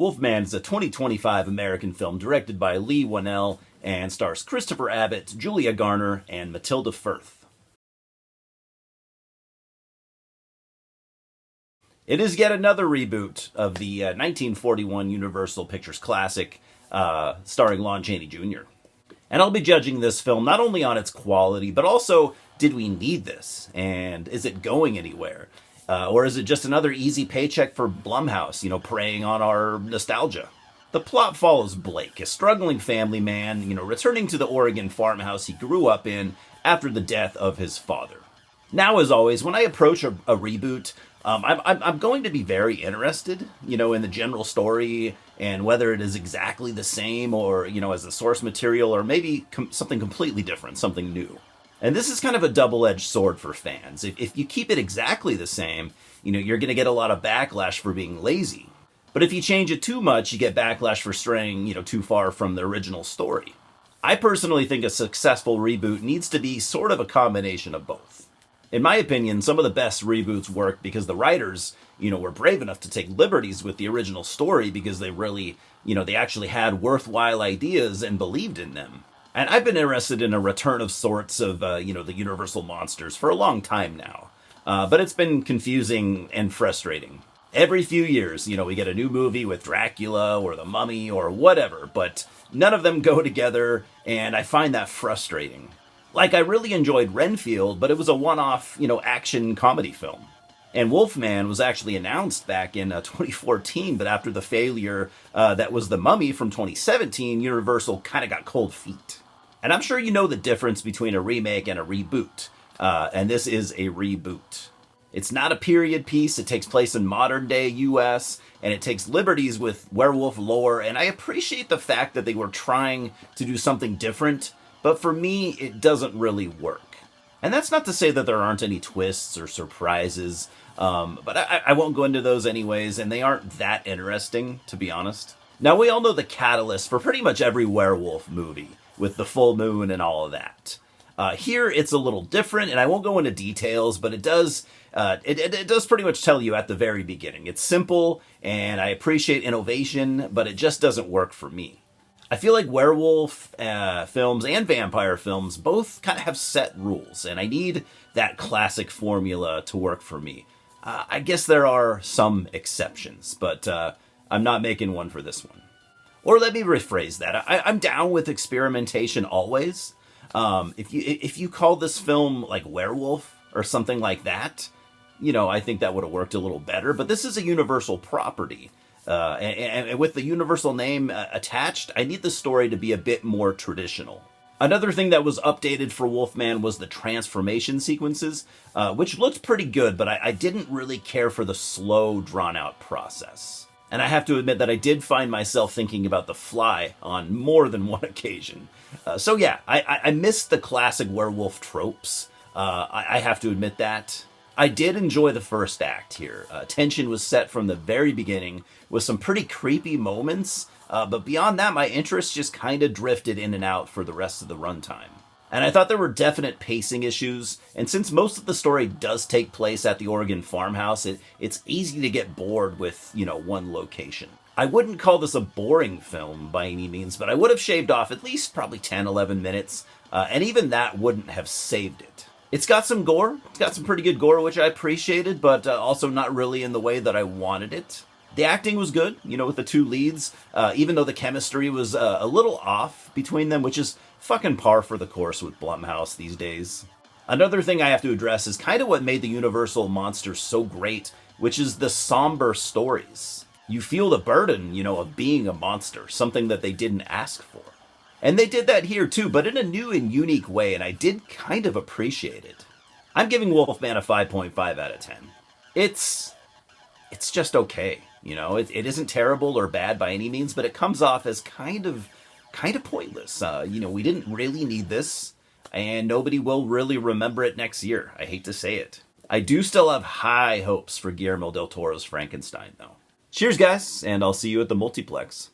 Wolfman is a 2025 American film directed by Leigh Whannell and stars Christopher Abbott, Julia Garner, and Matilda Firth. It is yet another reboot of the 1941 Universal Pictures classic starring Lon Chaney Jr. And I'll be judging this film not only on its quality, but also, did we need this? And is it going anywhere? Or is it just another easy paycheck for Blumhouse, preying on our nostalgia? The plot follows Blake, a struggling family man, returning to the Oregon farmhouse he grew up in after the death of his father. Now, as always, when I approach a reboot, I'm going to be very interested, in the general story and whether it is exactly the same or, as the source material or maybe something completely different, something new. And this is kind of a double-edged sword for fans. If you keep it exactly the same, you're going to get a lot of backlash for being lazy. But if you change it too much, you get backlash for straying, too far from the original story. I personally think a successful reboot needs to be sort of a combination of both. In my opinion, some of the best reboots work because the writers, were brave enough to take liberties with the original story because they really, they actually had worthwhile ideas and believed in them. And I've been interested in a return of sorts of, the Universal monsters for a long time now. But it's been confusing and frustrating. Every few years, we get a new movie with Dracula or the Mummy or whatever, but none of them go together, and I find that frustrating. Like, I really enjoyed Renfield, but it was a one-off, action comedy film. And Wolfman was actually announced back in 2014, but after the failure that was The Mummy from 2017, Universal kind of got cold feet. And I'm sure you know the difference between a remake and a reboot. And this is a reboot. It's not a period piece. It takes place in modern-day U.S., and it takes liberties with werewolf lore, and I appreciate the fact that they were trying to do something different, but for me, it doesn't really work. And that's not to say that there aren't any twists or surprises, but I won't go into those anyways, and they aren't that interesting, to be honest. Now, we all know the catalyst for pretty much every werewolf movie, with the full moon and all of that. Here, it's a little different, and I won't go into details, but it does pretty much tell you at the very beginning. It's simple, and I appreciate innovation, but it just doesn't work for me. I feel like werewolf films and vampire films both kind of have set rules, and I need that classic formula to work for me. I guess there are some exceptions, but I'm not making one for this one. Or let me rephrase that. I'm down with experimentation always. If you call this film like Werewolf or something like that, I think that would have worked a little better. But this is a Universal property. And with the Universal name attached, I need the story to be a bit more traditional. Another thing that was updated for Wolfman was the transformation sequences, which looked pretty good, but I didn't really care for the slow, drawn-out process. And I have to admit that I did find myself thinking about The Fly on more than one occasion. So yeah, I missed the classic werewolf tropes. I have to admit that. I did enjoy the first act here. Tension was set from the very beginning with some pretty creepy moments, but beyond that, my interest just kind of drifted in and out for the rest of the runtime. And I thought there were definite pacing issues, and since most of the story does take place at the Oregon farmhouse, it's easy to get bored with, one location. I wouldn't call this a boring film by any means, but I would have shaved off at least probably 10, 11 minutes, and even that wouldn't have saved it. It's got some gore. It's got some pretty good gore, which I appreciated, but also not really in the way that I wanted it. The acting was good, with the two leads, even though the chemistry was a little off between them, which is fucking par for the course with Blumhouse these days. Another thing I have to address is kind of what made the Universal monsters so great, which is the somber stories. You feel the burden, of being a monster, something that they didn't ask for. And they did that here too, but in a new and unique way, and I did kind of appreciate it. I'm giving Wolfman a 5.5 out of 10. It's just okay, It isn't terrible or bad by any means, but it comes off as kind of pointless. We didn't really need this, and nobody will really remember it next year. I hate to say it. I do still have high hopes for Guillermo del Toro's Frankenstein, though. Cheers, guys, and I'll see you at the multiplex.